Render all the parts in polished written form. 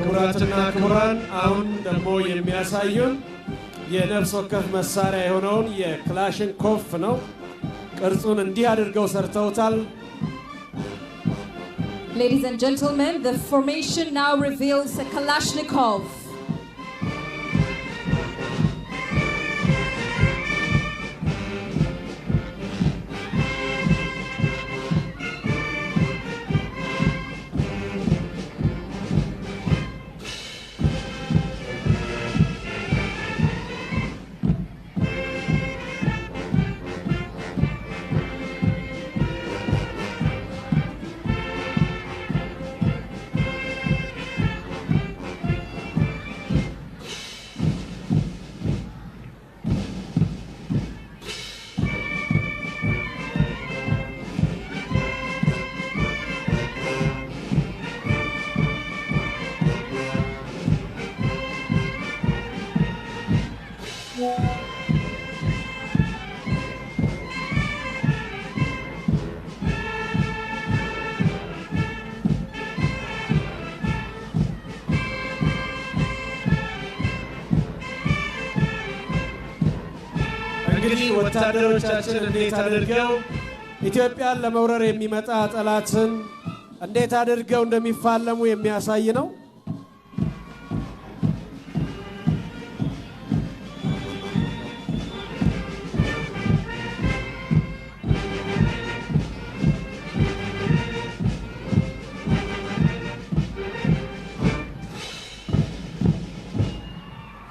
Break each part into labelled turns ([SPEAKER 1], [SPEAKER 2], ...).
[SPEAKER 1] ክቡራትና ክቡራን አሁን ደግሞ የሚያሳዩን የነፍስ ወከፍ መሳሪያ የሆነውን የክላሽንኮቭ ነው። ቅርጹን እንዲህ አድርገው ሰርተውታል።
[SPEAKER 2] Ladies and gentlemen, the formation now reveals a Kalashnikov.
[SPEAKER 1] እንግዲህ ወታደሮቻችን እንዴት አድርገው ኢትዮጵያን ለመውረር የሚመጣ ጠላትን እንዴት አድርገው እንደሚፋለሙ የሚያሳይ ነው።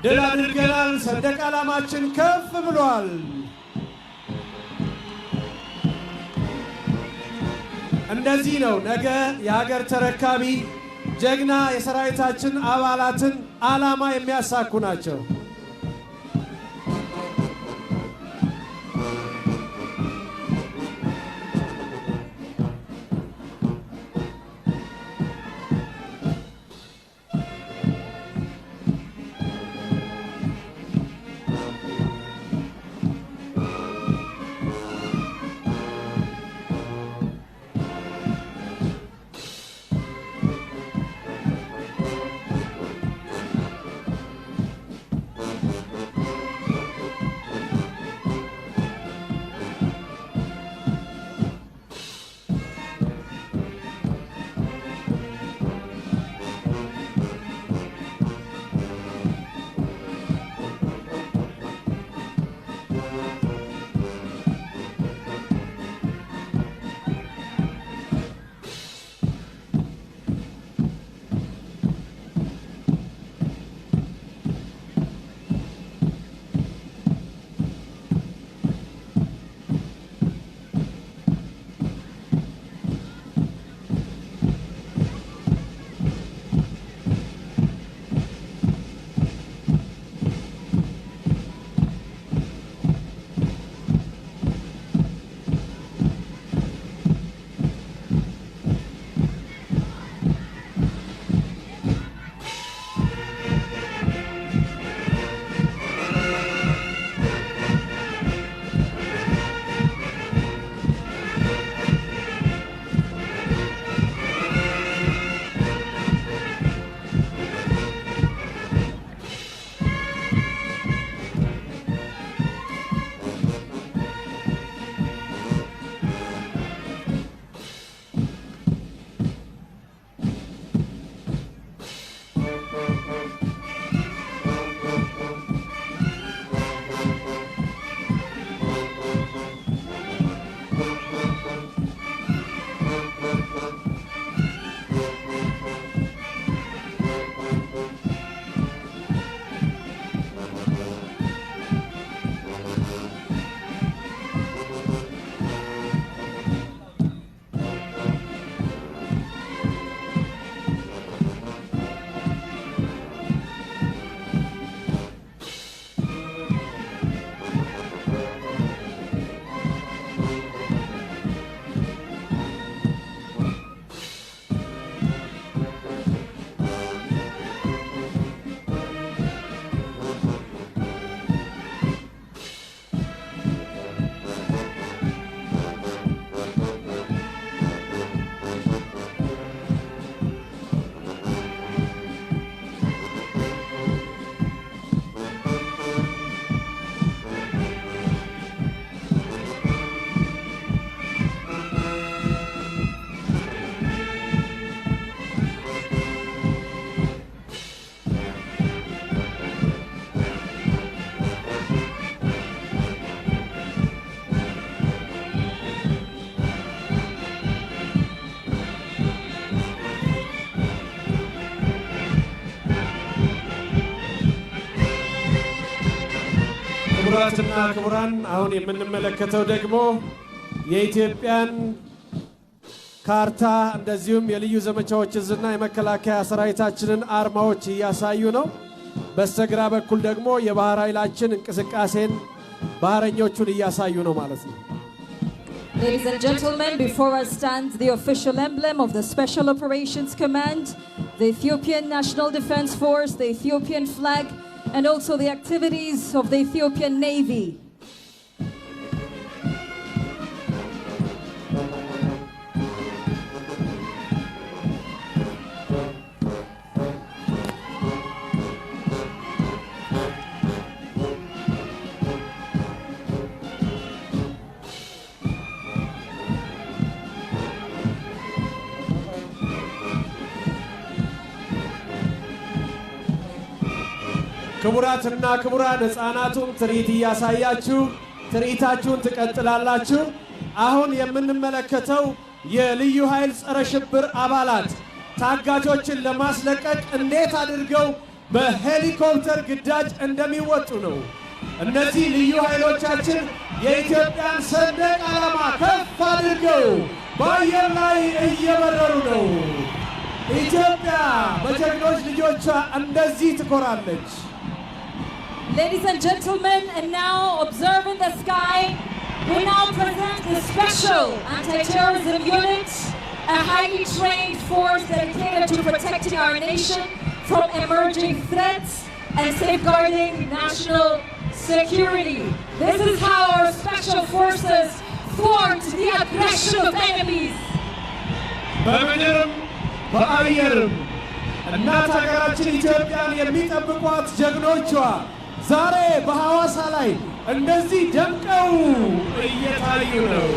[SPEAKER 1] ድል አድርገናል። ሰንደቅ ዓላማችን ከፍ ብሏል። እንደዚህ ነው ነገ የሀገር ተረካቢ ጀግና የሰራዊታችን አባላትን ዓላማ የሚያሳኩ ናቸው። ክቡራትና ክቡራን አሁን የምንመለከተው ደግሞ የኢትዮጵያን ካርታ እንደዚሁም የልዩ ዘመቻዎች እዝና የመከላከያ ሰራዊታችንን አርማዎች እያሳዩ ነው። በስተግራ በኩል ደግሞ የባህር ኃይላችን እንቅስቃሴን ባህረኞቹን እያሳዩ ነው ማለት ነው።
[SPEAKER 2] Ladies and gentlemen, before us stands the official emblem of the Special Operations Command, the Ethiopian National Defense Force, the Ethiopian flag, and also the activities of the Ethiopian Navy.
[SPEAKER 1] ክቡራትና ክቡራን ሕፃናቱን ትርኢት እያሳያችሁ ትርኢታችሁን ትቀጥላላችሁ። አሁን የምንመለከተው የልዩ ኃይል ጸረ ሽብር አባላት ታጋቾችን ለማስለቀቅ እንዴት አድርገው በሄሊኮፕተር ግዳጅ እንደሚወጡ ነው። እነዚህ ልዩ ኃይሎቻችን የኢትዮጵያን ሰንደቅ ዓላማ ከፍ አድርገው በአየር ላይ እየበረሩ ነው። ኢትዮጵያ በጀግኖች ልጆቿ እንደዚህ ትኮራለች።
[SPEAKER 2] Ladies and gentlemen, and now observe in the sky, we now present the Special Anti-Terrorism Unit, a highly trained force dedicated to protecting our nation from emerging threats and safeguarding national security. This is how our special forces thwart the aggression of enemies.
[SPEAKER 1] በምድርም በአየርም እናት ሀገራችን ኢትዮጵያን የሚጠብቋት ጀግኖቿ ዛሬ በሐዋሳ ላይ እንደዚህ ደምቀው እየታዩ ነው።